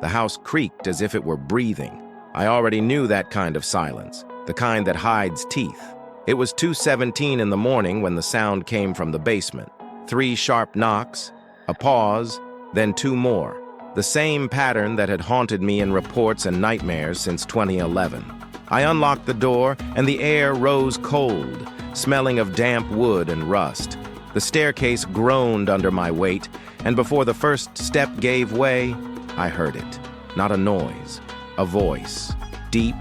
The house creaked as if it were breathing. I already knew that kind of silence, the kind that hides teeth. It was 2:17 in the morning when the sound came from the basement. 3 sharp knocks, a pause, then 2 more. The same pattern that had haunted me in reports and nightmares since 2011. I unlocked the door, and the air rose cold, smelling of damp wood and rust. The staircase groaned under my weight, and before the first step gave way, I heard it. Not a noise, a voice. Deep,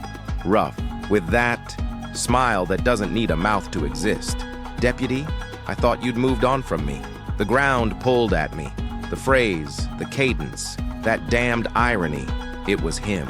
rough, with that smile that doesn't need a mouth to exist. "Deputy, I thought you'd moved on from me." The ground pulled at me. The phrase, the cadence, that damned irony. It was him.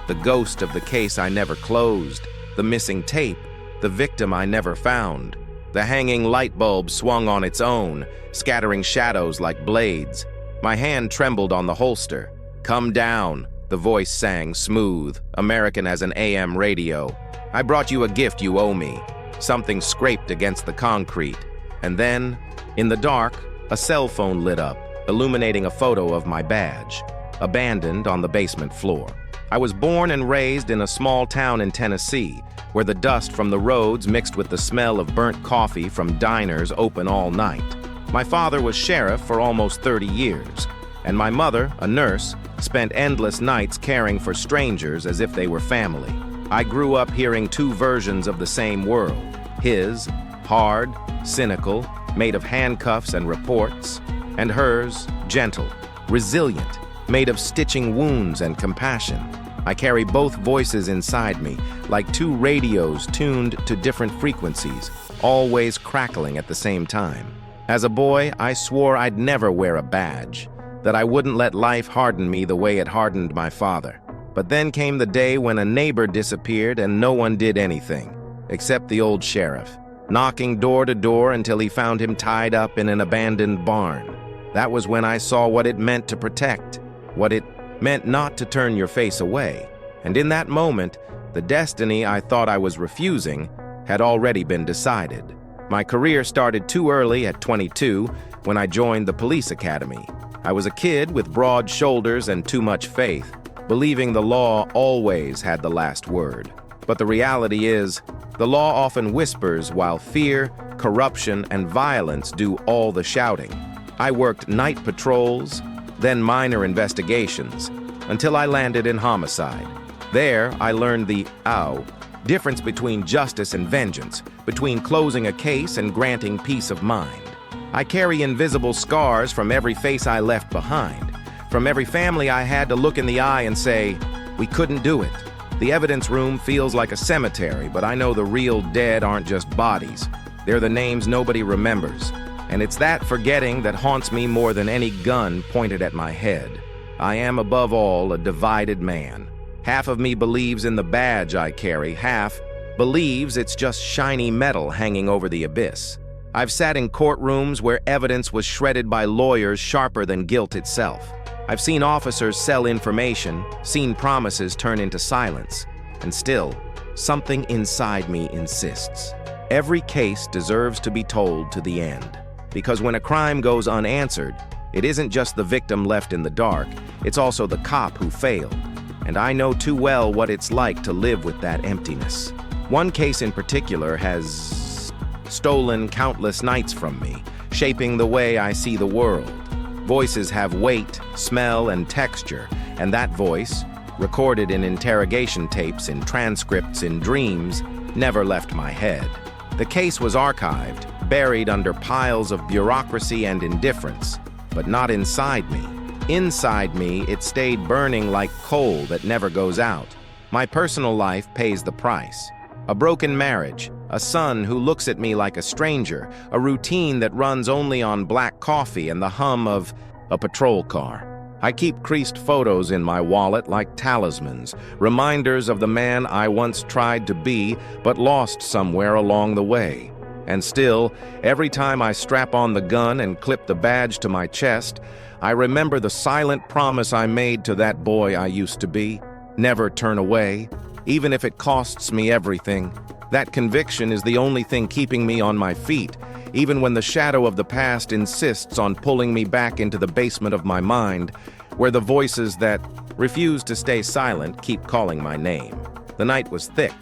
The ghost of the case I never closed. The missing tape. The victim I never found. The hanging light bulb swung on its own, scattering shadows like blades. My hand trembled on the holster. "Come down," the voice sang, smooth, American as an AM radio. "I brought you a gift you owe me." Something scraped against the concrete. And then, in the dark, a cell phone lit up, illuminating a photo of my badge, abandoned on the basement floor. I was born and raised in a small town in Tennessee, where the dust from the roads mixed with the smell of burnt coffee from diners open all night. My father was sheriff for almost 30 years, and my mother, a nurse, spent endless nights caring for strangers as if they were family. I grew up hearing 2 versions of the same world. His, hard, cynical, made of handcuffs and reports, and hers, gentle, resilient, made of stitching wounds and compassion. I carry both voices inside me, like 2 radios tuned to different frequencies, always crackling at the same time. As a boy, I swore I'd never wear a badge, that I wouldn't let life harden me the way it hardened my father. But then came the day when a neighbor disappeared and no one did anything, except the old sheriff, knocking door to door until he found him tied up in an abandoned barn. That was when I saw what it meant to protect, what it meant not to turn your face away. And in that moment, the destiny I thought I was refusing had already been decided. My career started too early at 22 when I joined the police academy. I was a kid with broad shoulders and too much faith, believing the law always had the last word. But the reality is, the law often whispers while fear, corruption, and violence do all the shouting. I worked night patrols, then minor investigations, until I landed in homicide. There, I learned the difference between justice and vengeance, between closing a case and granting peace of mind. I carry invisible scars from every face I left behind, from every family I had to look in the eye and say, "We couldn't do it." The evidence room feels like a cemetery, but I know the real dead aren't just bodies. They're the names nobody remembers. And it's that forgetting that haunts me more than any gun pointed at my head. I am, above all, a divided man. Half of me believes in the badge I carry, half believes it's just shiny metal hanging over the abyss. I've sat in courtrooms where evidence was shredded by lawyers sharper than guilt itself. I've seen officers sell information, seen promises turn into silence, and still, something inside me insists. Every case deserves to be told to the end. Because when a crime goes unanswered, it isn't just the victim left in the dark, it's also the cop who failed. And I know too well what it's like to live with that emptiness. One case in particular has stolen countless nights from me, shaping the way I see the world. Voices have weight, smell, and texture, and that voice, recorded in interrogation tapes, in transcripts, in dreams, never left my head. The case was archived, buried under piles of bureaucracy and indifference, but not inside me. Inside me, it stayed burning like coal that never goes out. My personal life pays the price. A broken marriage, a son who looks at me like a stranger, a routine that runs only on black coffee and the hum of a patrol car. I keep creased photos in my wallet like talismans, reminders of the man I once tried to be but lost somewhere along the way. And still, every time I strap on the gun and clip the badge to my chest, I remember the silent promise I made to that boy I used to be. Never turn away, even if it costs me everything. That conviction is the only thing keeping me on my feet, even when the shadow of the past insists on pulling me back into the basement of my mind, where the voices that refuse to stay silent keep calling my name. The night was thick,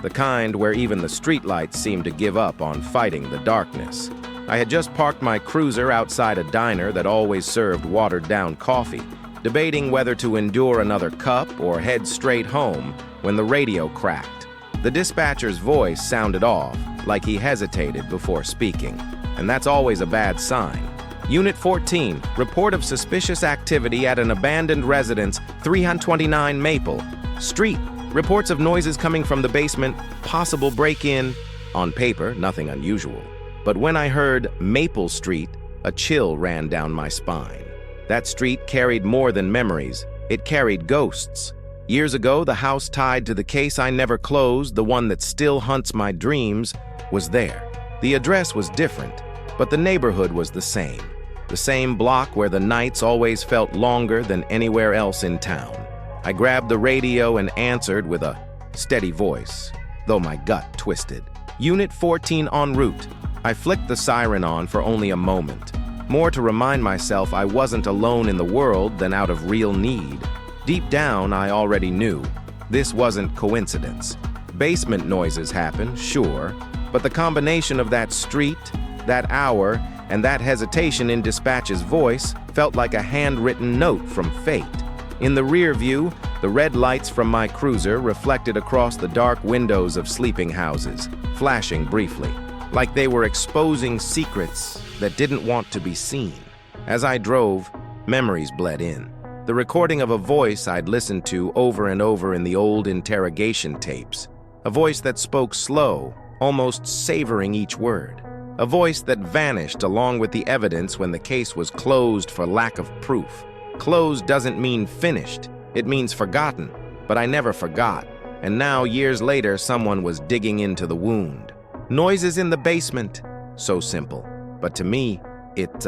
the kind where even the streetlights seemed to give up on fighting the darkness. I had just parked my cruiser outside a diner that always served watered-down coffee, debating whether to endure another cup or head straight home when the radio cracked. The dispatcher's voice sounded off, like he hesitated before speaking, and that's always a bad sign. Unit 14, report of suspicious activity at an abandoned residence, 329 Maple Street. Reports of noises coming from the basement, possible break-in. On paper, nothing unusual. But when I heard Maple Street, a chill ran down my spine. That street carried more than memories. It carried ghosts. Years ago, the house tied to the case I never closed, the one that still haunts my dreams, was there. The address was different, but the neighborhood was the same. The same block where the nights always felt longer than anywhere else in town. I grabbed the radio and answered with a steady voice, though my gut twisted. Unit 14 en route. I flicked the siren on for only a moment, more to remind myself I wasn't alone in the world than out of real need. Deep down, I already knew. This wasn't coincidence. Basement noises happen, sure, but the combination of that street, that hour, and that hesitation in dispatch's voice felt like a handwritten note from fate. In the rear view, the red lights from my cruiser reflected across the dark windows of sleeping houses, flashing briefly, like they were exposing secrets that didn't want to be seen. As I drove, memories bled in. The recording of a voice I'd listened to over and over in the old interrogation tapes. A voice that spoke slow, almost savoring each word. A voice that vanished along with the evidence when the case was closed for lack of proof. Closed doesn't mean finished, it means forgotten. But I never forgot, and now, years later, someone was digging into the wound. Noises in the basement. So simple. But to me, it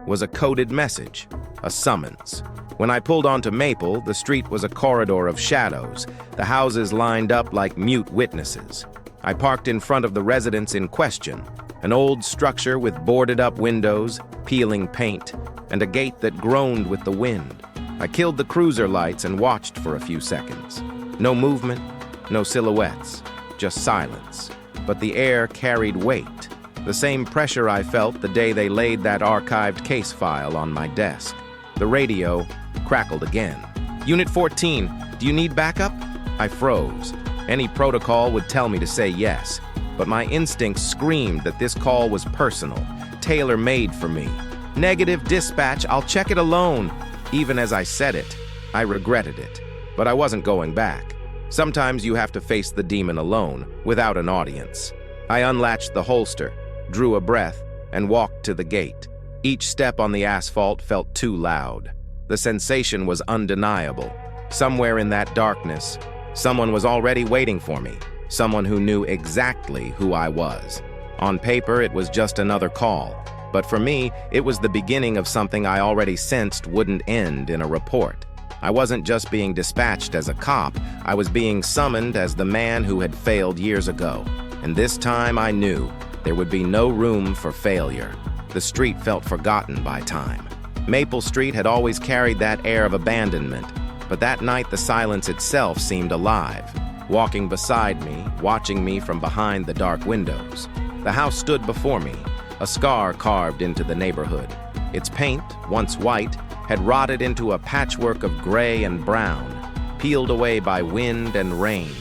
was a coded message, a summons. When I pulled onto Maple, the street was a corridor of shadows, the houses lined up like mute witnesses. I parked in front of the residence in question, an old structure with boarded-up windows, peeling paint, and a gate that groaned with the wind. I killed the cruiser lights and watched for a few seconds. No movement, no silhouettes, just silence. But the air carried weight, the same pressure I felt the day they laid that archived case file on my desk. The radio crackled again. Unit 14, do you need backup? I froze. Any protocol would tell me to say yes, but my instincts screamed that this call was personal, tailor-made for me. Negative dispatch, I'll check it alone. Even as I said it, I regretted it, but I wasn't going back. Sometimes you have to face the demon alone, without an audience. I unlatched the holster, drew a breath, and walked to the gate. Each step on the asphalt felt too loud. The sensation was undeniable. Somewhere in that darkness, someone was already waiting for me, someone who knew exactly who I was. On paper, it was just another call, but for me, it was the beginning of something I already sensed wouldn't end in a report. I wasn't just being dispatched as a cop, I was being summoned as the man who had failed years ago. And this time I knew there would be no room for failure. The street felt forgotten by time. Maple Street had always carried that air of abandonment, but that night the silence itself seemed alive, walking beside me, watching me from behind the dark windows. The house stood before me, a scar carved into the neighborhood. Its paint, once white, had rotted into a patchwork of gray and brown, peeled away by wind and rain.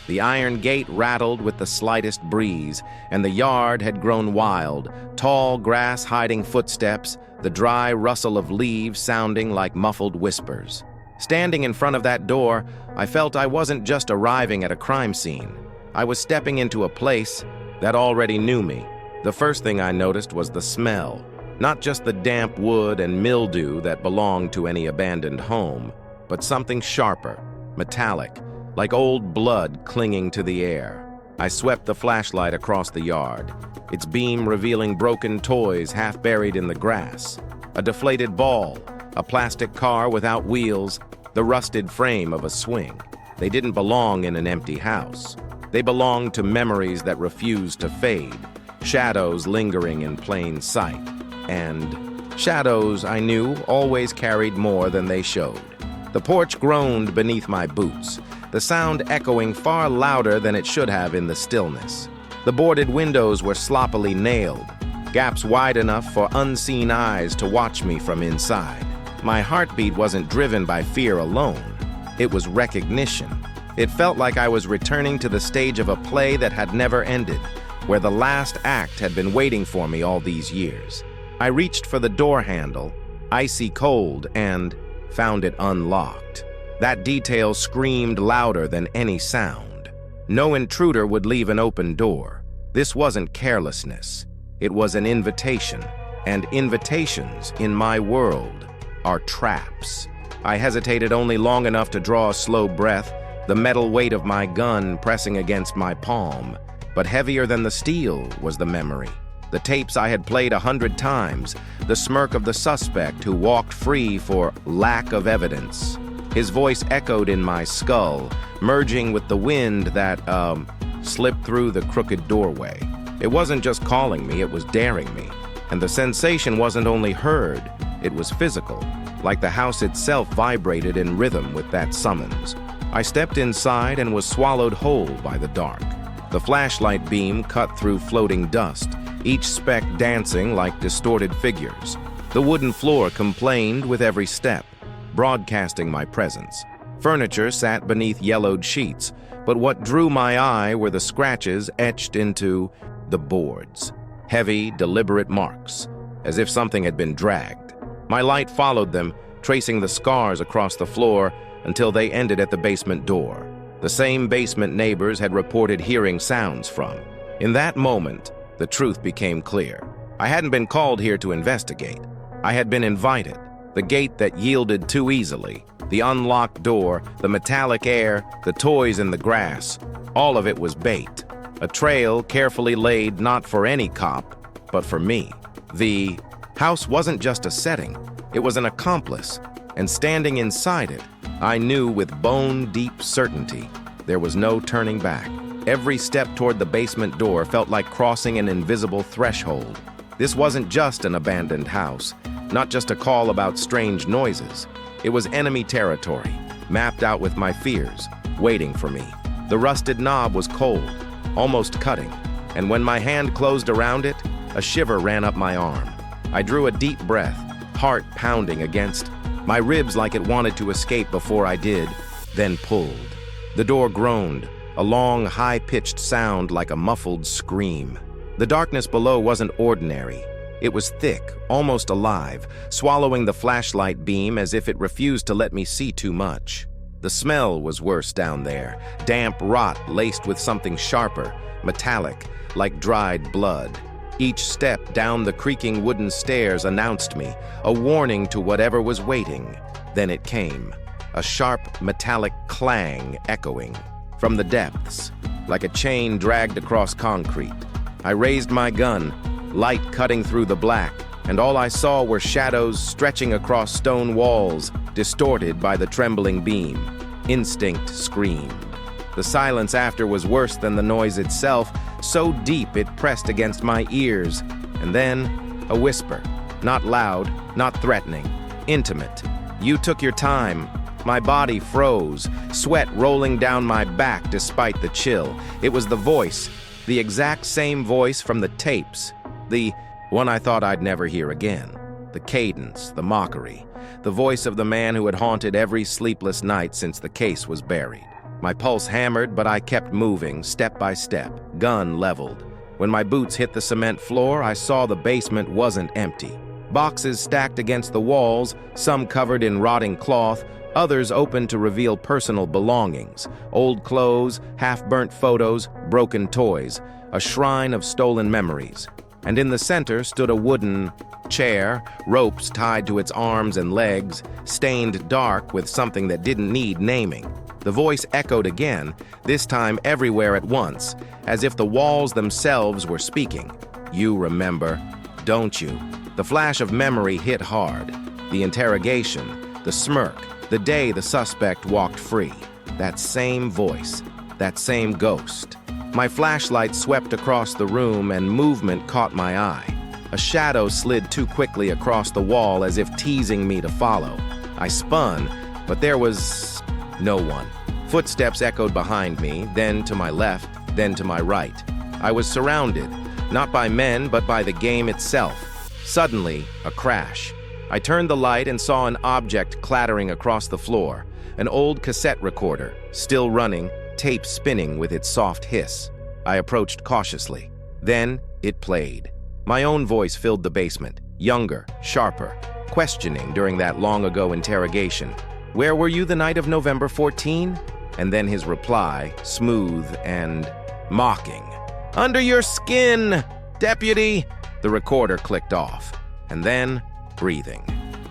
The iron gate rattled with the slightest breeze, and the yard had grown wild, tall grass hiding footsteps, the dry rustle of leaves sounding like muffled whispers. Standing in front of that door, I felt I wasn't just arriving at a crime scene. I was stepping into a place that already knew me. The first thing I noticed was the smell, not just the damp wood and mildew that belonged to any abandoned home, but something sharper, metallic, like old blood clinging to the air. I swept the flashlight across the yard, its beam revealing broken toys half buried in the grass, a deflated ball, a plastic car without wheels, the rusted frame of a swing. They didn't belong in an empty house. They belonged to memories that refused to fade, shadows lingering in plain sight, and Shadows, I knew, always carried more than they showed. The porch groaned beneath my boots, the sound echoing far louder than it should have in the stillness. The boarded windows were sloppily nailed, gaps wide enough for unseen eyes to watch me from inside. My heartbeat wasn't driven by fear alone. It was recognition. It felt like I was returning to the stage of a play that had never ended, where the last act had been waiting for me all these years. I reached for the door handle, icy cold, and found it unlocked. That detail screamed louder than any sound. No intruder would leave an open door. This wasn't carelessness. It was an invitation, and invitations, in my world, are traps. I hesitated only long enough to draw a slow breath, the metal weight of my gun pressing against my palm. But heavier than the steel was the memory. The tapes I had played 100 times, the smirk of the suspect who walked free for lack of evidence. His voice echoed in my skull, merging with the wind that, slipped through the crooked doorway. It wasn't just calling me, it was daring me. And the sensation wasn't only heard, it was physical, like the house itself vibrated in rhythm with that summons. I stepped inside and was swallowed whole by the dark. The flashlight beam cut through floating dust, each speck dancing like distorted figures. The wooden floor complained with every step, broadcasting my presence. Furniture sat beneath yellowed sheets, but what drew my eye were the scratches etched into the boards. Heavy, deliberate marks, as if something had been dragged. My light followed them, tracing the scars across the floor until they ended at the basement door. The same basement neighbors had reported hearing sounds from. In that moment, the truth became clear. I hadn't been called here to investigate. I had been invited. The gate that yielded too easily, the unlocked door, the metallic air, the toys in the grass, all of it was bait. A trail carefully laid not for any cop, but for me. The house wasn't just a setting, it was an accomplice, and standing inside it, I knew with bone-deep certainty there was no turning back. Every step toward the basement door felt like crossing an invisible threshold. This wasn't just an abandoned house, not just a call about strange noises. It was enemy territory, mapped out with my fears, waiting for me. The rusted knob was cold, almost cutting, and when my hand closed around it, a shiver ran up my arm. I drew a deep breath, heart pounding against my ribs like it wanted to escape before I did, then pulled. The door groaned, a long, high-pitched sound like a muffled scream. The darkness below wasn't ordinary. It was thick, almost alive, swallowing the flashlight beam as if it refused to let me see too much. The smell was worse down there, damp rot laced with something sharper, metallic, like dried blood. Each step down the creaking wooden stairs announced me, a warning to whatever was waiting. Then it came, a sharp, metallic clang echoing. From the depths, like a chain dragged across concrete. I raised my gun, light cutting through the black, and all I saw were shadows stretching across stone walls, distorted by the trembling beam. Instinct screamed. The silence after was worse than the noise itself, so deep it pressed against my ears. And then, a whisper. Not loud, not threatening. Intimate. You took your time. My body froze, sweat rolling down my back despite the chill. It was the voice, the exact same voice from the tapes. The one I thought I'd never hear again. The cadence, the mockery. The voice of the man who had haunted every sleepless night since the case was buried. My pulse hammered, but I kept moving, step by step, gun leveled. When my boots hit the cement floor, I saw the basement wasn't empty. Boxes stacked against the walls, some covered in rotting cloth, others open to reveal personal belongings, old clothes, half-burnt photos, broken toys, a shrine of stolen memories. And in the center stood a wooden chair, ropes tied to its arms and legs, stained dark with something that didn't need naming. The voice echoed again, this time everywhere at once, as if the walls themselves were speaking. You remember, don't you? The flash of memory hit hard. The interrogation, the smirk, the day the suspect walked free. That same voice, that same ghost. My flashlight swept across the room and movement caught my eye. A shadow slid too quickly across the wall as if teasing me to follow. I spun, but there was no one. Footsteps echoed behind me, then to my left, then to my right. I was surrounded, not by men, but by the game itself. Suddenly, a crash. I turned the light and saw an object clattering across the floor, an old cassette recorder, still running, tape spinning with its soft hiss. I approached cautiously. Then it played. My own voice filled the basement, younger, sharper, questioning during that long-ago interrogation. "Where were you the night of November 14? And then his reply, smooth and mocking. "Under your skin, deputy!" The recorder clicked off. And then, breathing.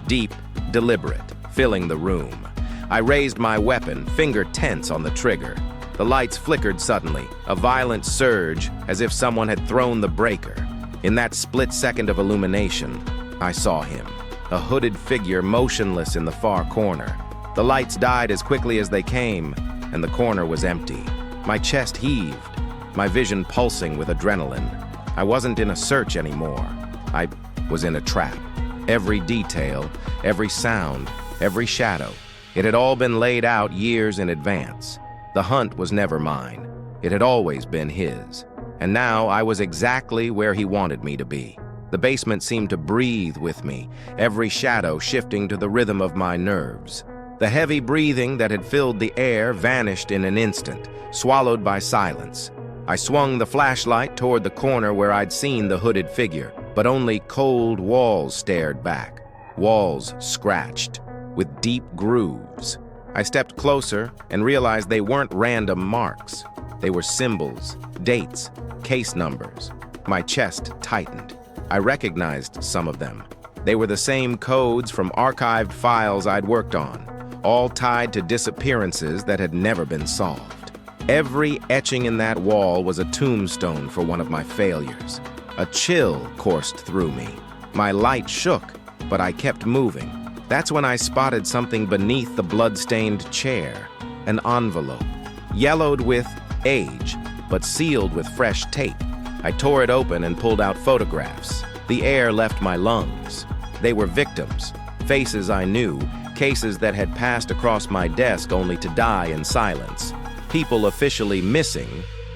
Deep, deliberate, filling the room. I raised my weapon, finger tense on the trigger. The lights flickered suddenly, a violent surge, as if someone had thrown the breaker. In that split second of illumination, I saw him, a hooded figure motionless in the far corner. The lights died as quickly as they came, and the corner was empty. My chest heaved, my vision pulsing with adrenaline. I wasn't in a search anymore. I was in a trap. Every detail, every sound, every shadow, it had all been laid out years in advance. The hunt was never mine. It had always been his. And now I was exactly where he wanted me to be. The basement seemed to breathe with me, every shadow shifting to the rhythm of my nerves. The heavy breathing that had filled the air vanished in an instant, swallowed by silence. I swung the flashlight toward the corner where I'd seen the hooded figure, but only cold walls stared back, walls scratched, with deep grooves. I stepped closer and realized they weren't random marks. They were symbols, dates, case numbers. My chest tightened. I recognized some of them. They were the same codes from archived files I'd worked on, all tied to disappearances that had never been solved. Every etching in that wall was a tombstone for one of my failures. A chill coursed through me. My light shook, but I kept moving. That's when I spotted something beneath the blood-stained chair, an envelope, yellowed with age, but sealed with fresh tape. I tore it open and pulled out photographs. The air left my lungs. They were victims, faces I knew, cases that had passed across my desk only to die in silence. People officially missing,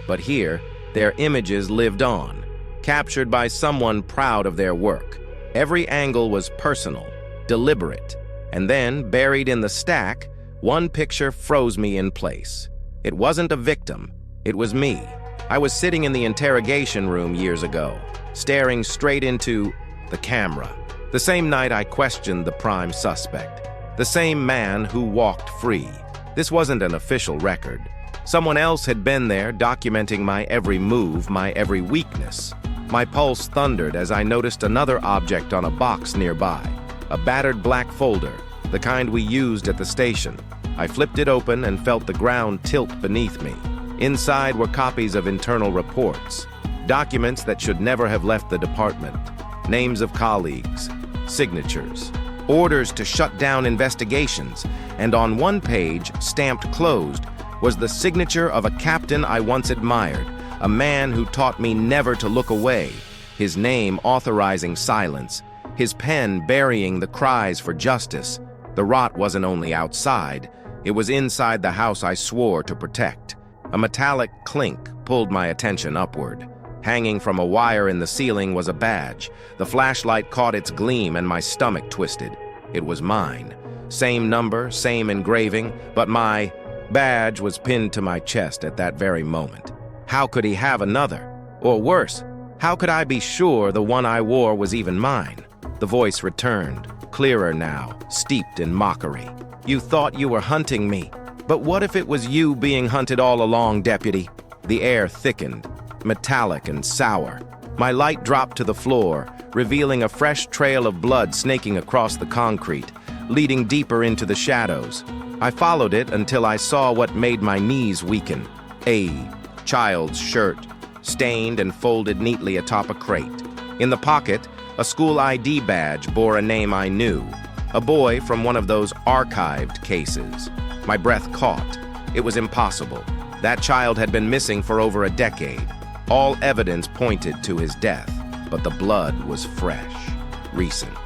but here, their images lived on, captured by someone proud of their work. Every angle was personal, deliberate, and then, buried in the stack, one picture froze me in place. It wasn't a victim, it was me. I was sitting in the interrogation room years ago, staring straight into the camera. The same night I questioned the prime suspect. The same man who walked free. This wasn't an official record. Someone else had been there, documenting my every move, my every weakness. My pulse thundered as I noticed another object on a box nearby. A battered black folder, the kind we used at the station. I flipped it open and felt the ground tilt beneath me. Inside were copies of internal reports, documents that should never have left the department, names of colleagues, signatures, orders to shut down investigations, and on one page, stamped closed, was the signature of a captain I once admired, a man who taught me never to look away, his name authorizing silence, his pen burying the cries for justice. The rot wasn't only outside, it was inside the house I swore to protect. A metallic clink pulled my attention upward. Hanging from a wire in the ceiling was a badge. The flashlight caught its gleam and my stomach twisted. It was mine. Same number, same engraving, but my badge was pinned to my chest at that very moment. How could he have another? Or worse, how could I be sure the one I wore was even mine? The voice returned, clearer now, steeped in mockery. "You thought you were hunting me. But what if it was you being hunted all along, deputy?" The air thickened, metallic and sour. My light dropped to the floor, revealing a fresh trail of blood snaking across the concrete, leading deeper into the shadows. I followed it until I saw what made my knees weaken. A child's shirt, stained and folded neatly atop a crate. In the pocket, a school ID badge bore a name I knew, a boy from one of those archived cases. My breath caught. It was impossible. That child had been missing for over a decade. All evidence pointed to his death. but the blood was fresh, recent.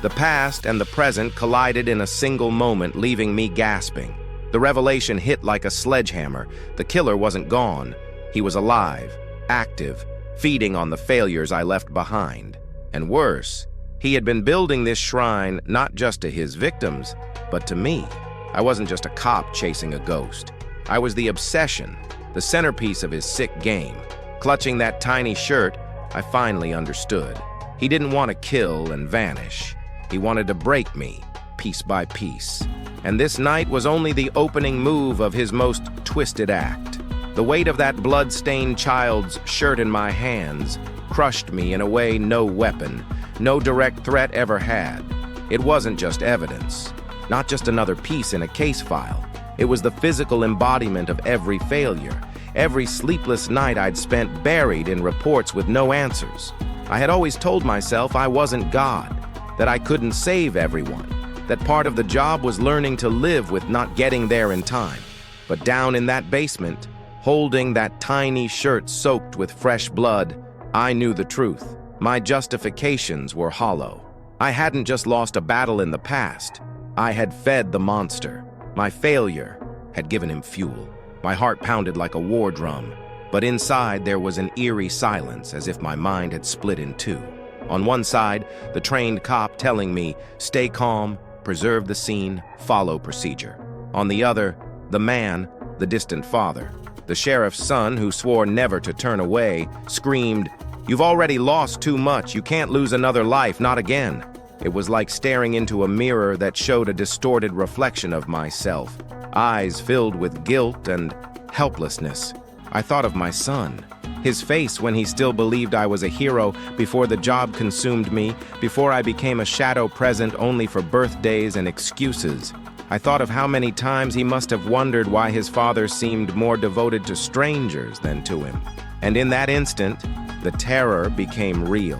The past and the present collided in a single moment, leaving me gasping. The revelation hit like a sledgehammer. The killer wasn't gone. He was alive, active, feeding on the failures I left behind. And worse, he had been building this shrine not just to his victims, but to me. I wasn't just a cop chasing a ghost. I was the obsession, the centerpiece of his sick game. Clutching that tiny shirt, I finally understood. He didn't want to kill and vanish. He wanted to break me, piece by piece. And this night was only the opening move of his most twisted act. The weight of that blood-stained child's shirt in my hands crushed me in a way no weapon, no direct threat ever had. It wasn't just evidence, not just another piece in a case file. It was the physical embodiment of every failure, every sleepless night I'd spent buried in reports with no answers. I had always told myself I wasn't God, that I couldn't save everyone, that part of the job was learning to live with not getting there in time. But down in that basement, holding that tiny shirt soaked with fresh blood, I knew the truth. My justifications were hollow. I hadn't just lost a battle in the past. I had fed the monster. My failure had given him fuel. My heart pounded like a war drum, but inside there was an eerie silence, as if my mind had split in two. On one side, the trained cop telling me, stay calm, preserve the scene, follow procedure. On the other, the man, the distant father. The sheriff's son, who swore never to turn away, screamed, "You've already lost too much. You can't lose another life, not again." It was like staring into a mirror that showed a distorted reflection of myself, eyes filled with guilt and helplessness. I thought of my son, his face when he still believed I was a hero, before the job consumed me, before I became a shadow present only for birthdays and excuses. I thought of how many times he must have wondered why his father seemed more devoted to strangers than to him. And in that instant, the terror became real.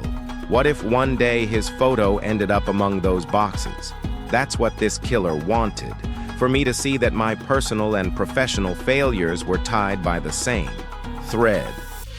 What if one day his photo ended up among those boxes? That's what this killer wanted, for me to see that my personal and professional failures were tied by the same thread.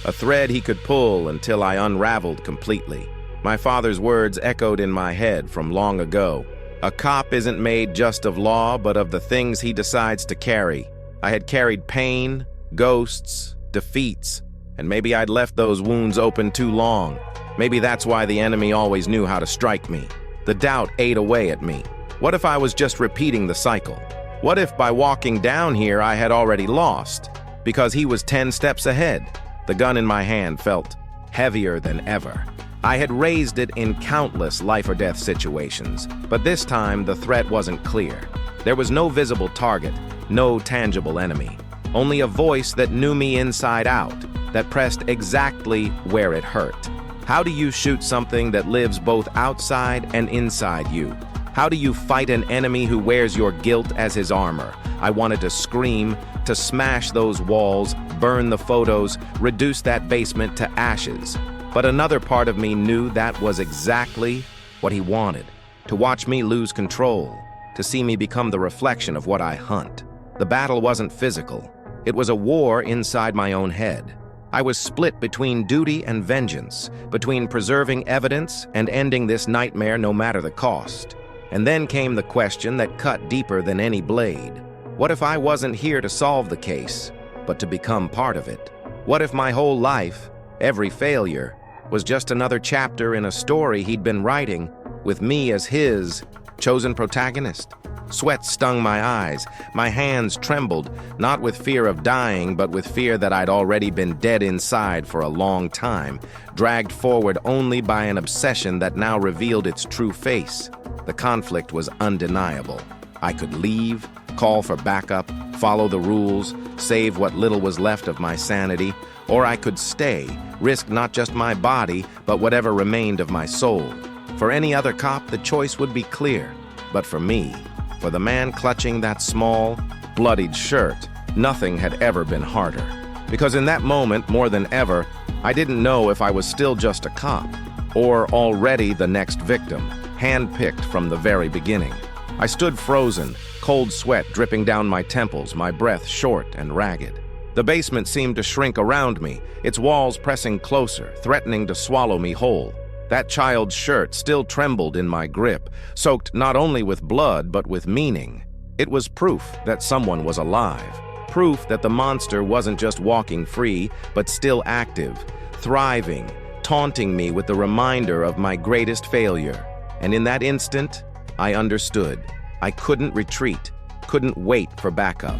A thread he could pull until I unraveled completely. My father's words echoed in my head from long ago. A cop isn't made just of law, but of the things he decides to carry. I had carried pain, ghosts, defeats, and maybe I'd left those wounds open too long. Maybe that's why the enemy always knew how to strike me. The doubt ate away at me. What if I was just repeating the cycle? What if by walking down here I had already lost? Because he was 10 steps ahead. The gun in my hand felt heavier than ever. I had raised it in countless life-or-death situations, but this time the threat wasn't clear. There was no visible target, no tangible enemy, only a voice that knew me inside out, that pressed exactly where it hurt. How do you shoot something that lives both outside and inside you? How do you fight an enemy who wears your guilt as his armor? I wanted to scream, to smash those walls, burn the photos, reduce that basement to ashes. But another part of me knew that was exactly what he wanted, to watch me lose control, to see me become the reflection of what I hunt. The battle wasn't physical. It was a war inside my own head. I was split between duty and vengeance, between preserving evidence and ending this nightmare no matter the cost. And then came the question that cut deeper than any blade. What if I wasn't here to solve the case, but to become part of it? What if my whole life, every failure, was just another chapter in a story he'd been writing, with me as his chosen protagonist? Sweat stung my eyes. My hands trembled, not with fear of dying, but with fear that I'd already been dead inside for a long time, dragged forward only by an obsession that now revealed its true face. The conflict was undeniable. I could leave, call for backup, follow the rules, save what little was left of my sanity, or I could stay, risk not just my body, but whatever remained of my soul. For any other cop, the choice would be clear. But for me, for the man clutching that small, bloodied shirt, nothing had ever been harder. Because in that moment, more than ever, I didn't know if I was still just a cop, or already the next victim, handpicked from the very beginning. I stood frozen, cold sweat dripping down my temples, my breath short and ragged. The basement seemed to shrink around me, its walls pressing closer, threatening to swallow me whole. That child's shirt still trembled in my grip, soaked not only with blood but with meaning. It was proof that someone was alive. Proof that the monster wasn't just walking free, but still active, thriving, taunting me with the reminder of my greatest failure. And in that instant, I understood. I couldn't retreat, couldn't wait for backup.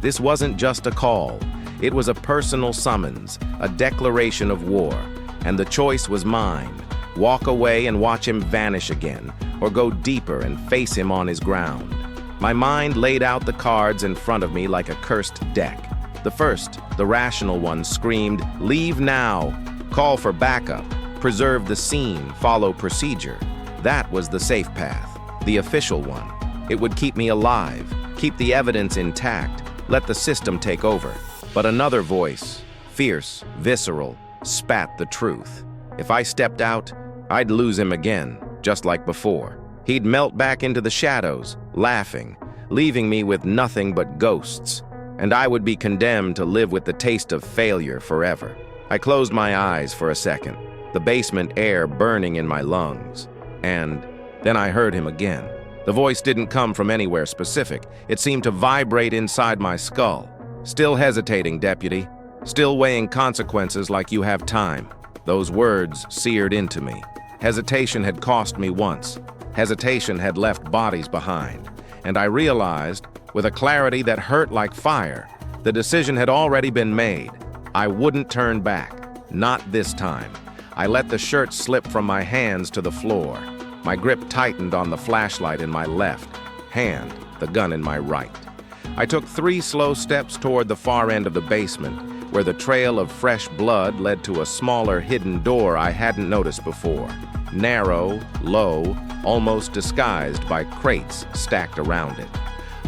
This wasn't just a call. It was a personal summons, a declaration of war. And the choice was mine. Walk away and watch him vanish again, or go deeper and face him on his ground. My mind laid out the cards in front of me like a cursed deck. The first, the rational one, screamed, "Leave now! Call for backup! Preserve the scene! Follow procedure!" That was the safe path, the official one. It would keep me alive, keep the evidence intact, let the system take over. But another voice, fierce, visceral, spat the truth. If I stepped out, I'd lose him again, just like before. He'd melt back into the shadows, laughing, leaving me with nothing but ghosts, and I would be condemned to live with the taste of failure forever. I closed my eyes for a second, the basement air burning in my lungs, and then I heard him again. The voice didn't come from anywhere specific. It seemed to vibrate inside my skull. "Still hesitating, deputy. Still weighing consequences like you have time." Those words seared into me. Hesitation had cost me once. Hesitation had left bodies behind. And I realized, with a clarity that hurt like fire, the decision had already been made. I wouldn't turn back. Not this time. I let the shirt slip from my hands to the floor. My grip tightened on the flashlight in my left hand, the gun in my right. I took 3 slow steps toward the far end of the basement, where the trail of fresh blood led to a smaller hidden door I hadn't noticed before. Narrow, low, almost disguised by crates stacked around it.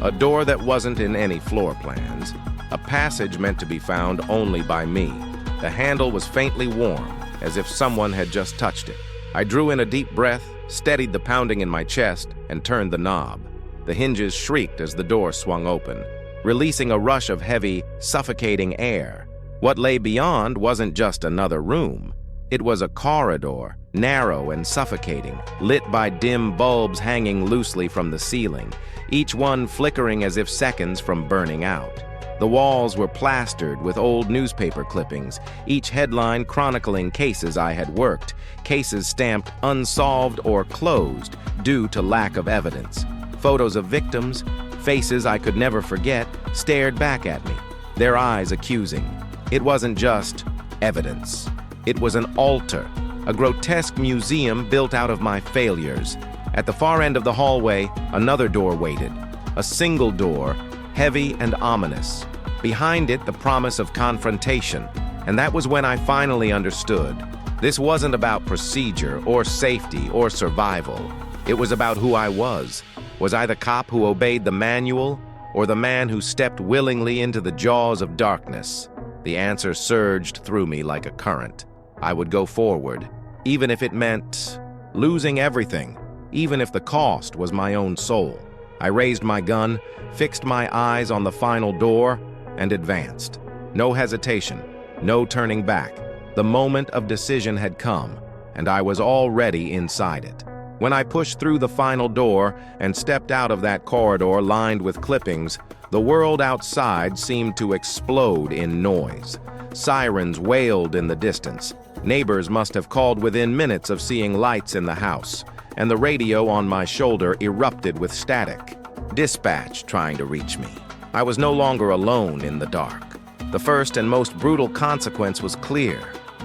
A door that wasn't in any floor plans. A passage meant to be found only by me. The handle was faintly warm, as if someone had just touched it. I drew in a deep breath, steadied the pounding in my chest, and turned the knob. The hinges shrieked as the door swung open, releasing a rush of heavy, suffocating air. What lay beyond wasn't just another room. It was a corridor, narrow and suffocating, lit by dim bulbs hanging loosely from the ceiling, each one flickering as if seconds from burning out. The walls were plastered with old newspaper clippings, each headline chronicling cases I had worked, cases stamped unsolved or closed due to lack of evidence. Photos of victims, faces I could never forget, stared back at me, their eyes accusing. It wasn't just evidence. It was an altar, a grotesque museum built out of my failures. At the far end of the hallway, another door waited, a single door, heavy and ominous. Behind it, the promise of confrontation. And that was when I finally understood. This wasn't about procedure or safety or survival. It was about who I was. Was I the cop who obeyed the manual, or the man who stepped willingly into the jaws of darkness? The answer surged through me like a current. I would go forward, even if it meant losing everything, even if the cost was my own soul. I raised my gun, fixed my eyes on the final door, and advanced. No hesitation, no turning back. The moment of decision had come, and I was already inside it. When I pushed through the final door and stepped out of that corridor lined with clippings, the world outside seemed to explode in noise. Sirens wailed in the distance. Neighbors must have called within minutes of seeing lights in the house, and the radio on my shoulder erupted with static. Dispatch trying to reach me. I was no longer alone in the dark. The first and most brutal consequence was clear.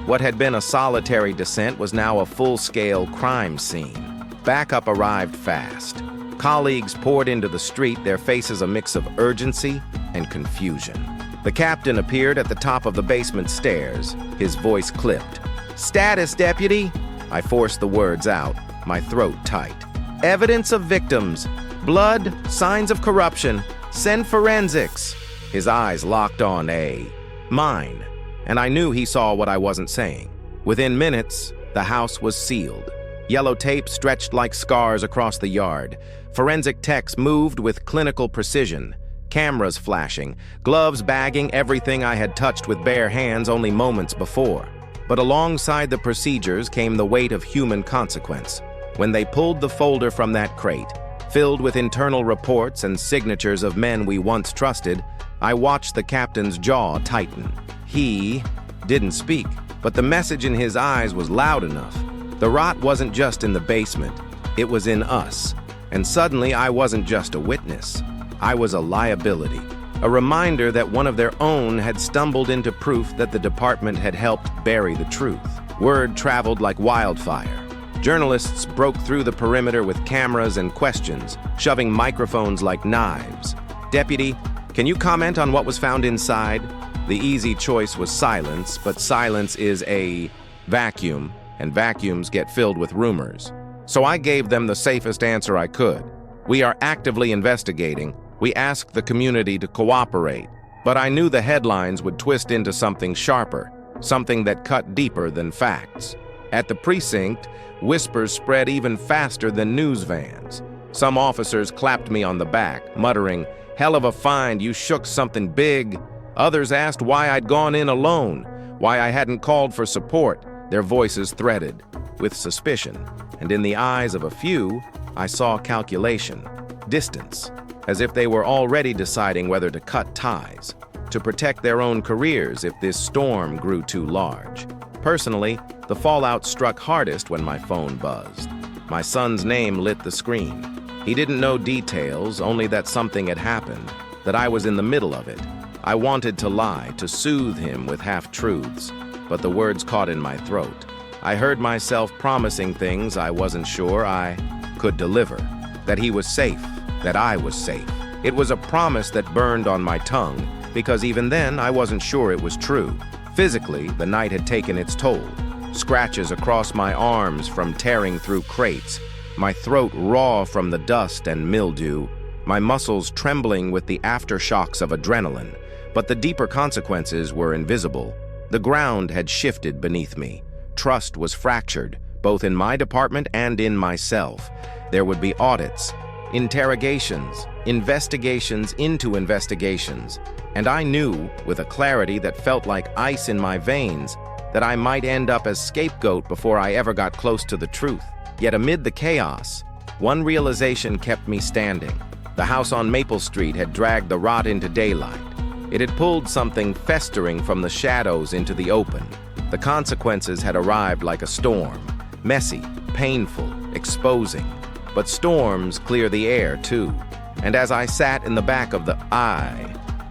What had been a solitary descent was now a full-scale crime scene. Backup arrived fast. Colleagues poured into the street, their faces a mix of urgency and confusion. The captain appeared at the top of the basement stairs, his voice clipped. "Status, deputy!" I forced the words out, my throat tight. "Evidence of victims. Blood, signs of corruption. Send forensics." His eyes locked on mine, and I knew he saw what I wasn't saying. Within minutes, the house was sealed. Yellow tape stretched like scars across the yard. Forensic techs moved with clinical precision. cameras flashing, gloves bagging everything I had touched with bare hands only moments before. But alongside the procedures came the weight of human consequence. When they pulled the folder from that crate, filled with internal reports and signatures of men we once trusted, I watched the captain's jaw tighten. He didn't speak, but the message in his eyes was loud enough. The rot wasn't just in the basement, it was in us. And suddenly I wasn't just a witness. I was a liability, a reminder that one of their own had stumbled into proof that the department had helped bury the truth. Word traveled like wildfire. Journalists broke through the perimeter with cameras and questions, shoving microphones like knives. "Deputy, can you comment on what was found inside?" The easy choice was silence, but silence is a vacuum, and vacuums get filled with rumors. So I gave them the safest answer I could. "We are actively investigating. We asked the community to cooperate." But I knew the headlines would twist into something sharper, something that cut deeper than facts. At the precinct, whispers spread even faster than news vans. Some officers clapped me on the back, muttering, "Hell of a find, you shook something big." Others asked why I'd gone in alone, why I hadn't called for support, their voices threaded with suspicion. And in the eyes of a few, I saw calculation, distance, as if they were already deciding whether to cut ties, to protect their own careers if this storm grew too large. Personally, the fallout struck hardest when my phone buzzed. My son's name lit the screen. He didn't know details, only that something had happened, that I was in the middle of it. I wanted to lie, to soothe him with half-truths, but the words caught in my throat. I heard myself promising things I wasn't sure I could deliver, that he was safe, that I was safe. It was a promise that burned on my tongue, because even then I wasn't sure it was true. Physically, the night had taken its toll. Scratches across my arms from tearing through crates, my throat raw from the dust and mildew, my muscles trembling with the aftershocks of adrenaline. But the deeper consequences were invisible. The ground had shifted beneath me. Trust was fractured, both in my department and in myself. There would be audits, interrogations, investigations into investigations. And I knew, with a clarity that felt like ice in my veins, that I might end up as scapegoat before I ever got close to the truth. Yet amid the chaos, one realization kept me standing. The house on Maple Street had dragged the rot into daylight. It had pulled something festering from the shadows into the open. The consequences had arrived like a storm, messy, painful, exposing. But storms clear the air, too. And as I sat in the back of the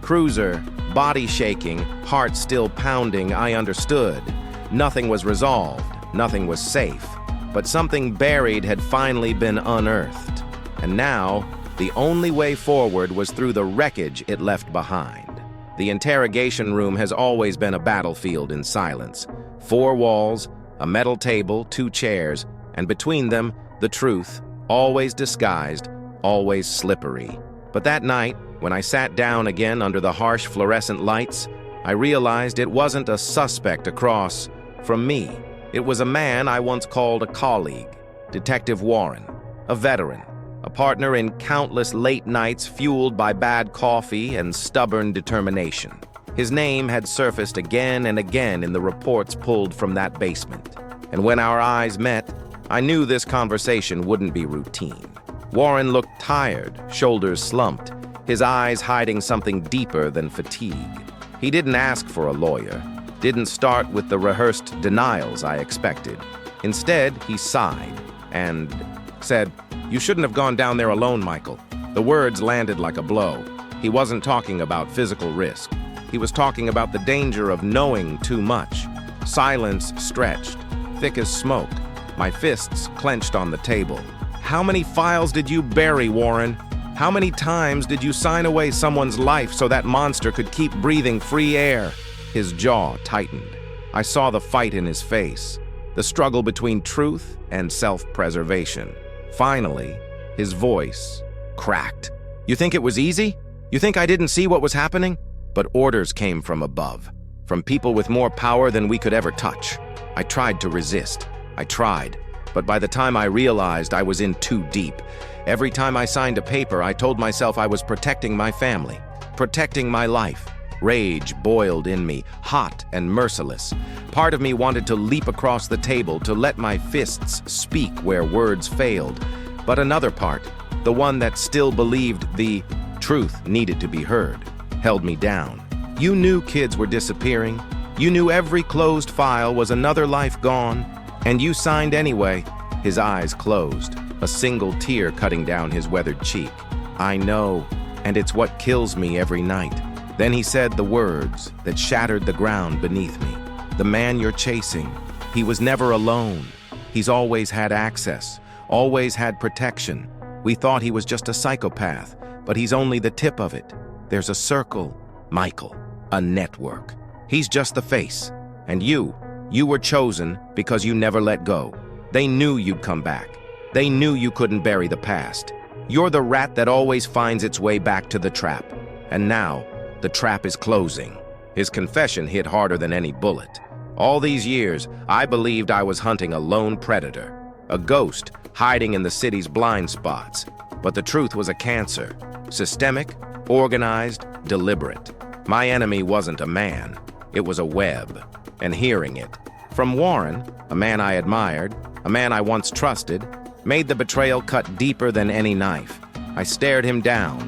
cruiser, body shaking, heart still pounding, I understood. Nothing was resolved, nothing was safe. But something buried had finally been unearthed. And now, the only way forward was through the wreckage it left behind. The interrogation room has always been a battlefield in silence. 4 walls, a metal table, 2 chairs, and between them, the truth, always disguised, always slippery. But that night, when I sat down again under the harsh fluorescent lights, I realized it wasn't a suspect across from me. It was a man I once called a colleague, Detective Warren, a veteran, a partner in countless late nights fueled by bad coffee and stubborn determination. His name had surfaced again and again in the reports pulled from that basement. And when our eyes met, I knew this conversation wouldn't be routine. Warren looked tired, shoulders slumped, his eyes hiding something deeper than fatigue. He didn't ask for a lawyer, didn't start with the rehearsed denials I expected. Instead, he sighed and said, "You shouldn't have gone down there alone, Michael." The words landed like a blow. He wasn't talking about physical risk. He was talking about the danger of knowing too much. Silence stretched, thick as smoke. My fists clenched on the table. "How many files did you bury, Warren? How many times did you sign away someone's life so that monster could keep breathing free air?" His jaw tightened. I saw the fight in his face, the struggle between truth and self-preservation. Finally, his voice cracked. "You think it was easy? You think I didn't see what was happening?" But orders came from above, from people with more power than we could ever touch. I tried to resist. I tried. But by the time I realized, I was in too deep. Every time I signed a paper, I told myself I was protecting my family. protecting my life. Rage boiled in me, hot and merciless. Part of me wanted to leap across the table to let my fists speak where words failed. But another part, the one that still believed the truth needed to be heard, held me down. You knew kids were disappearing. You knew every closed file was another life gone. And you signed anyway. His eyes closed, a single tear cutting down his weathered cheek. I know, and it's what kills me every night. Then he said the words that shattered the ground beneath me. The man you're chasing, he was never alone. He's always had access, always had protection. We thought he was just a psychopath, but he's only the tip of it. There's a circle, Michael, a network. He's just the face. And you were chosen because you never let go. They knew you'd come back. They knew you couldn't bury the past. You're the rat that always finds its way back to the trap. And now, the trap is closing. His confession hit harder than any bullet. All these years, I believed I was hunting a lone predator, a ghost hiding in the city's blind spots. But the truth was a cancer, systemic, organized, deliberate. My enemy wasn't a man, it was a web. And hearing it from Warren, a man I admired, a man I once trusted, made the betrayal cut deeper than any knife. I stared him down,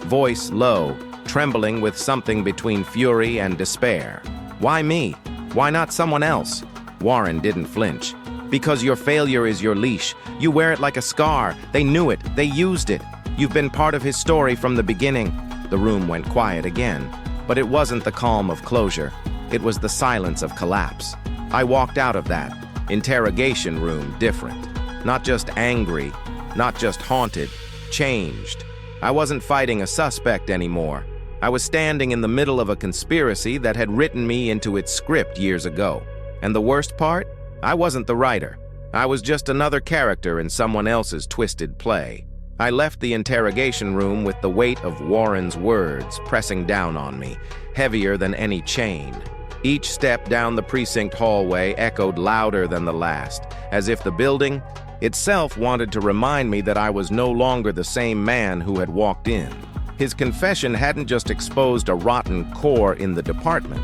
voice low, trembling with something between fury and despair. Why me? Why not someone else? Warren didn't flinch. Because your failure is your leash. You wear it like a scar. They knew it. They used it. You've been part of his story from the beginning. The room went quiet again. But it wasn't the calm of closure. It was the silence of collapse. I walked out of that interrogation room different. Not just angry, not just haunted, changed. I wasn't fighting a suspect anymore. I was standing in the middle of a conspiracy that had written me into its script years ago. And the worst part? I wasn't the writer. I was just another character in someone else's twisted play. I left the interrogation room with the weight of Warren's words pressing down on me, heavier than any chain. Each step down the precinct hallway echoed louder than the last, as if the building itself wanted to remind me that I was no longer the same man who had walked in. His confession hadn't just exposed a rotten core in the department.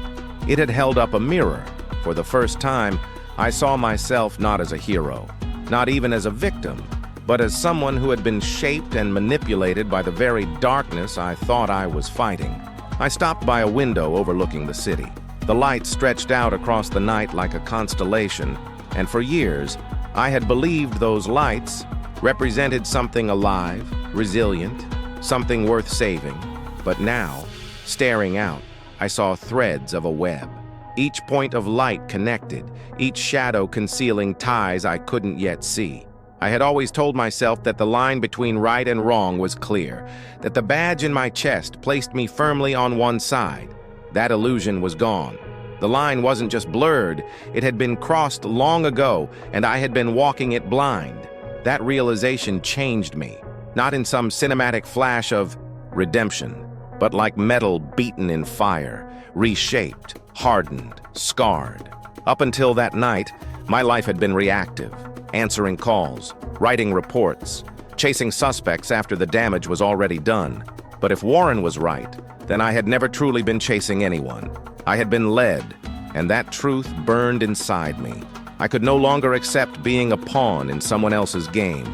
It had held up a mirror. For the first time, I saw myself not as a hero, not even as a victim, but as someone who had been shaped and manipulated by the very darkness I thought I was fighting. I stopped by a window overlooking the city. The light stretched out across the night like a constellation, and for years, I had believed those lights represented something alive, resilient, something worth saving. But now, staring out, I saw threads of a web. Each point of light connected, each shadow concealing ties I couldn't yet see. I had always told myself that the line between right and wrong was clear, that the badge in my chest placed me firmly on one side. That illusion was gone. The line wasn't just blurred, it had been crossed long ago, and I had been walking it blind. That realization changed me, not in some cinematic flash of redemption, but like metal beaten in fire, reshaped, hardened, scarred. Up until that night, my life had been reactive, answering calls, writing reports, chasing suspects after the damage was already done. But if Warren was right, then I had never truly been chasing anyone. I had been led, and that truth burned inside me. I could no longer accept being a pawn in someone else's game.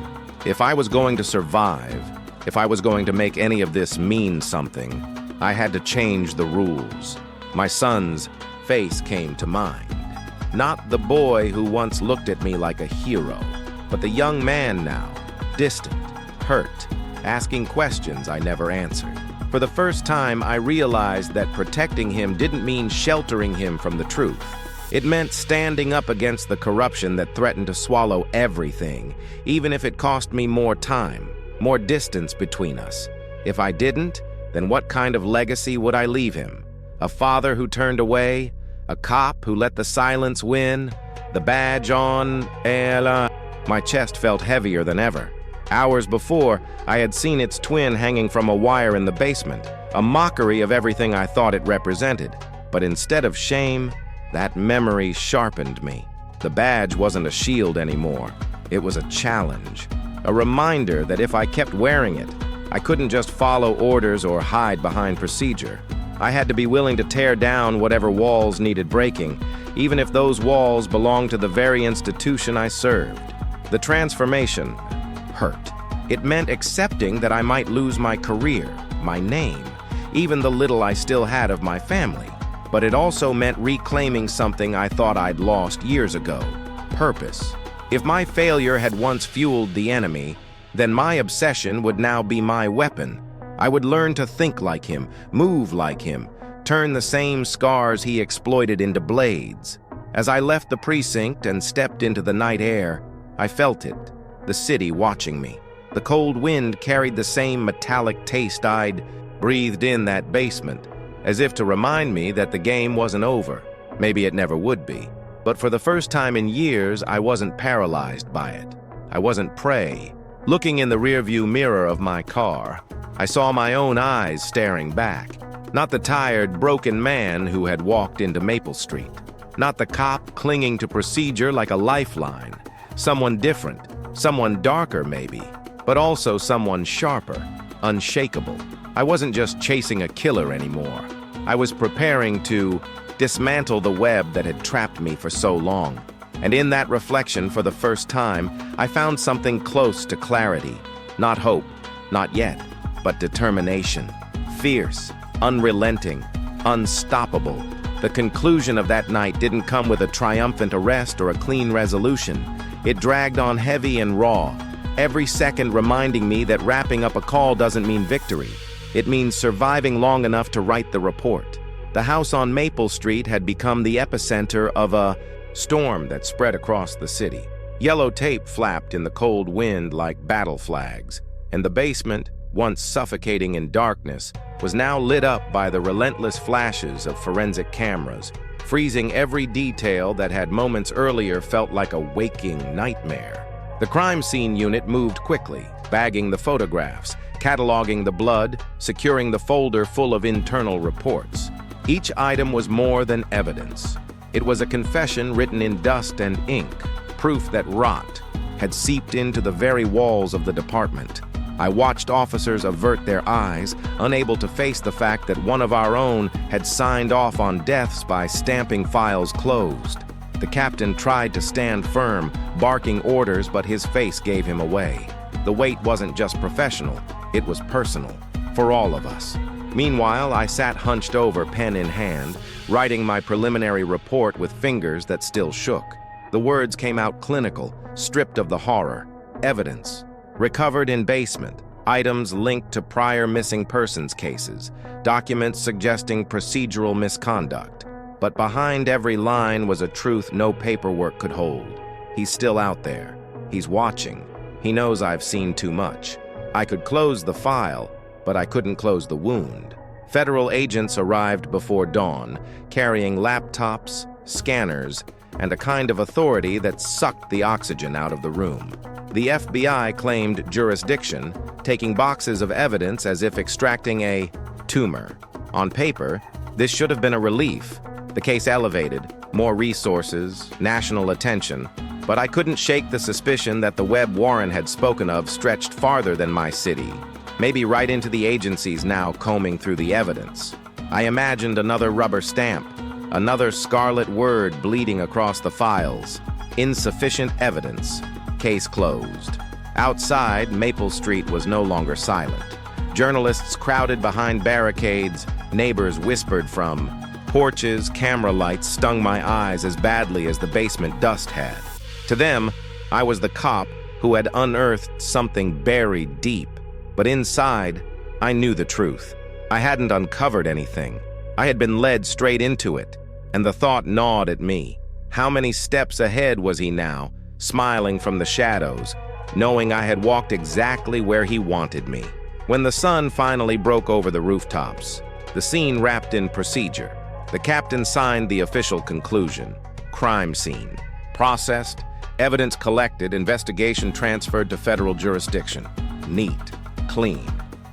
If I was going to survive, if I was going to make any of this mean something, I had to change the rules. My son's face came to mind. Not the boy who once looked at me like a hero, but the young man now, distant, hurt, asking questions I never answered. For the first time, I realized that protecting him didn't mean sheltering him from the truth. It meant standing up against the corruption that threatened to swallow everything, even if it cost me more time, more distance between us. If I didn't, then what kind of legacy would I leave him? A father who turned away? A cop who let the silence win? The badge on? My chest felt heavier than ever. Hours before, I had seen its twin hanging from a wire in the basement, a mockery of everything I thought it represented. But instead of shame, that memory sharpened me. The badge wasn't a shield anymore. It was a challenge, a reminder that if I kept wearing it, I couldn't just follow orders or hide behind procedure. I had to be willing to tear down whatever walls needed breaking, even if those walls belonged to the very institution I served. The transformation hurt. It meant accepting that I might lose my career, my name, even the little I still had of my family. But it also meant reclaiming something I thought I'd lost years ago: purpose. If my failure had once fueled the enemy, then my obsession would now be my weapon. I would learn to think like him, move like him, turn the same scars he exploited into blades. As I left the precinct and stepped into the night air, I felt it, the city watching me. The cold wind carried the same metallic taste I'd breathed in that basement, as if to remind me that the game wasn't over. Maybe it never would be. But for the first time in years, I wasn't paralyzed by it. I wasn't prey. Looking in the rearview mirror of my car, I saw my own eyes staring back. Not the tired, broken man who had walked into Maple Street. Not the cop clinging to procedure like a lifeline. Someone different, someone darker maybe, but also someone sharper, unshakable. I wasn't just chasing a killer anymore. I was preparing to dismantle the web that had trapped me for so long. And in that reflection, for the first time, I found something close to clarity. Not hope, not yet, but determination. Fierce, unrelenting, unstoppable. The conclusion of that night didn't come with a triumphant arrest or a clean resolution. It dragged on heavy and raw, every second reminding me that wrapping up a call doesn't mean victory. It means surviving long enough to write the report. The house on Maple Street had become the epicenter of a storm that spread across the city. Yellow tape flapped in the cold wind like battle flags, and the basement, once suffocating in darkness, was now lit up by the relentless flashes of forensic cameras, freezing every detail that had moments earlier felt like a waking nightmare. The crime scene unit moved quickly, bagging the photographs, cataloging the blood, securing the folder full of internal reports. Each item was more than evidence. It was a confession written in dust and ink, proof that rot had seeped into the very walls of the department. I watched officers avert their eyes, unable to face the fact that one of our own had signed off on deaths by stamping files closed. The captain tried to stand firm, barking orders, but his face gave him away. The weight wasn't just professional, it was personal, for all of us. Meanwhile, I sat hunched over, pen in hand, writing my preliminary report with fingers that still shook. The words came out clinical, stripped of the horror. Evidence. Recovered in basement. Items linked to prior missing persons cases. Documents suggesting procedural misconduct. But behind every line was a truth no paperwork could hold. He's still out there. He's watching. He knows I've seen too much. I could close the file, but I couldn't close the wound. Federal agents arrived before dawn, carrying laptops, scanners, and a kind of authority that sucked the oxygen out of the room. The FBI claimed jurisdiction, taking boxes of evidence as if extracting a tumor. On paper, this should have been a relief. The case elevated, more resources, national attention, but I couldn't shake the suspicion that the web Warren had spoken of stretched farther than my city, maybe right into the agencies now combing through the evidence. I imagined another rubber stamp, another scarlet word bleeding across the files. Insufficient evidence. Case closed. Outside, Maple Street was no longer silent. Journalists crowded behind barricades, neighbors whispered from porches, camera lights stung my eyes as badly as the basement dust had. To them, I was the cop who had unearthed something buried deep. But inside, I knew the truth. I hadn't uncovered anything. I had been led straight into it, and the thought gnawed at me. How many steps ahead was he now, smiling from the shadows, knowing I had walked exactly where he wanted me? When the sun finally broke over the rooftops, the scene wrapped in procedure. The captain signed the official conclusion. Crime scene. Processed, evidence collected, investigation transferred to federal jurisdiction. Neat. Clean,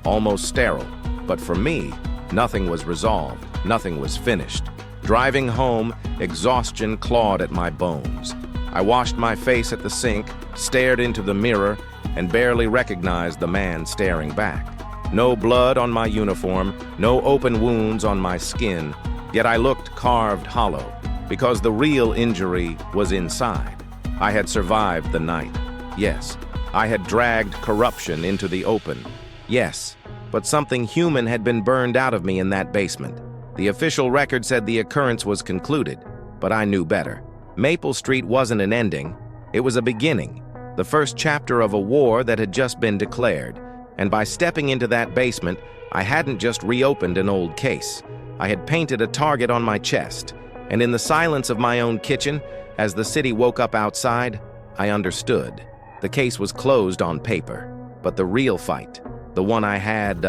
almost sterile, but for me, nothing was resolved, nothing was finished. Driving home, exhaustion clawed at my bones. I washed my face at the sink, stared into the mirror, and barely recognized the man staring back. No blood on my uniform, no open wounds on my skin, yet I looked carved hollow, because the real injury was inside. I had survived the night. Yes, I had dragged corruption into the open. Yes, but something human had been burned out of me in that basement. The official record said the occurrence was concluded, but I knew better. Maple Street wasn't an ending, it was a beginning, the first chapter of a war that had just been declared. And by stepping into that basement, I hadn't just reopened an old case. I had painted a target on my chest, and in the silence of my own kitchen, as the city woke up outside, I understood. The case was closed on paper, but the real fight, the one I had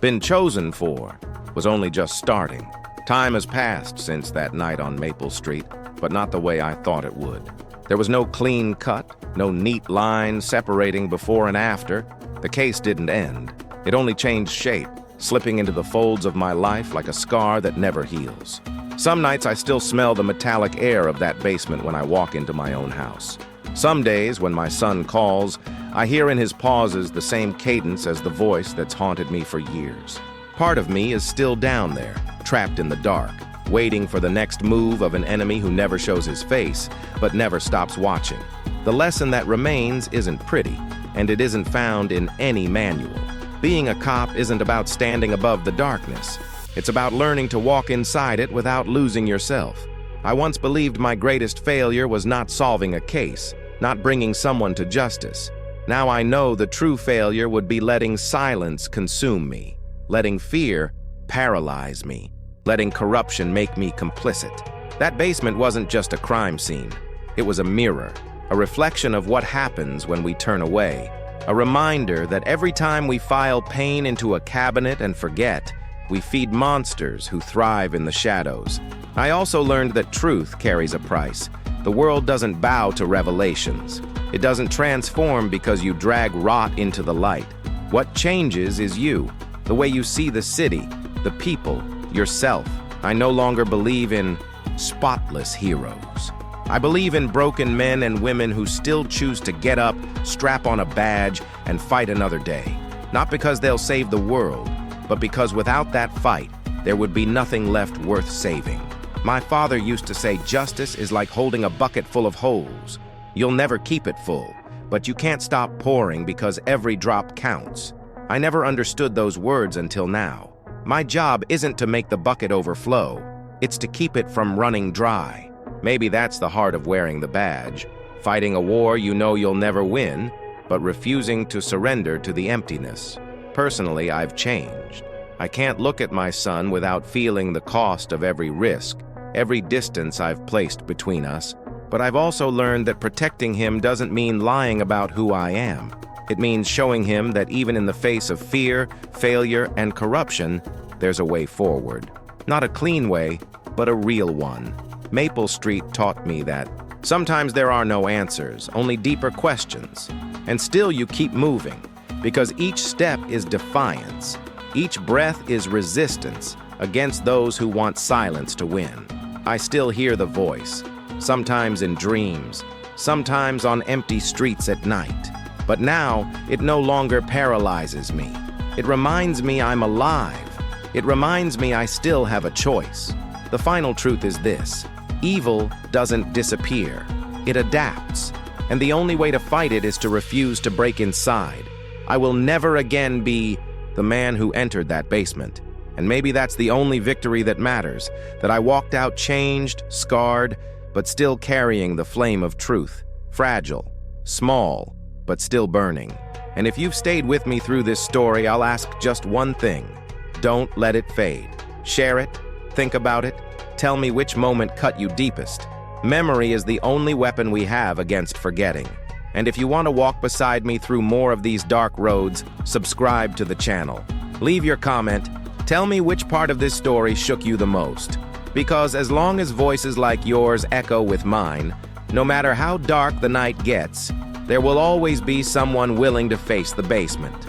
been chosen for, was only just starting. Time has passed since that night on Maple Street, but not the way I thought it would. There was no clean cut, no neat line separating before and after. The case didn't end. It only changed shape, slipping into the folds of my life like a scar that never heals. Some nights I still smell the metallic air of that basement when I walk into my own house. Some days, when my son calls, I hear in his pauses the same cadence as the voice that's haunted me for years. Part of me is still down there, trapped in the dark, waiting for the next move of an enemy who never shows his face, but never stops watching. The lesson that remains isn't pretty, and it isn't found in any manual. Being a cop isn't about standing above the darkness. It's about learning to walk inside it without losing yourself. I once believed my greatest failure was not solving a case, not bringing someone to justice. Now I know the true failure would be letting silence consume me, letting fear paralyze me, letting corruption make me complicit. That basement wasn't just a crime scene. It was a mirror, a reflection of what happens when we turn away, a reminder that every time we file pain into a cabinet and forget, we feed monsters who thrive in the shadows. I also learned that truth carries a price. The world doesn't bow to revelations. It doesn't transform because you drag rot into the light. What changes is you, the way you see the city, the people, yourself. I no longer believe in spotless heroes. I believe in broken men and women who still choose to get up, strap on a badge, and fight another day. Not because they'll save the world, but because without that fight, there would be nothing left worth saving. My father used to say justice is like holding a bucket full of holes. You'll never keep it full, but you can't stop pouring because every drop counts. I never understood those words until now. My job isn't to make the bucket overflow, it's to keep it from running dry. Maybe that's the heart of wearing the badge, fighting a war you know you'll never win, but refusing to surrender to the emptiness. Personally, I've changed. I can't look at my son without feeling the cost of every risk, every distance I've placed between us, but I've also learned that protecting him doesn't mean lying about who I am. It means showing him that even in the face of fear, failure, and corruption, there's a way forward. Not a clean way, but a real one. Maple Street taught me that sometimes there are no answers, only deeper questions. And still you keep moving, because each step is defiance. Each breath is resistance against those who want silence to win. I still hear the voice, sometimes in dreams, sometimes on empty streets at night. But now, it no longer paralyzes me. It reminds me I'm alive. It reminds me I still have a choice. The final truth is this: evil doesn't disappear. It adapts. And the only way to fight it is to refuse to break inside. I will never again be the man who entered that basement. And maybe that's the only victory that matters, that I walked out changed, scarred, but still carrying the flame of truth. Fragile, small, but still burning. And if you've stayed with me through this story, I'll ask just one thing. Don't let it fade. Share it, think about it, tell me which moment cut you deepest. Memory is the only weapon we have against forgetting. And if you want to walk beside me through more of these dark roads, subscribe to the channel. Leave your comment. Tell me which part of this story shook you the most. Because as long as voices like yours echo with mine, no matter how dark the night gets, there will always be someone willing to face the basement.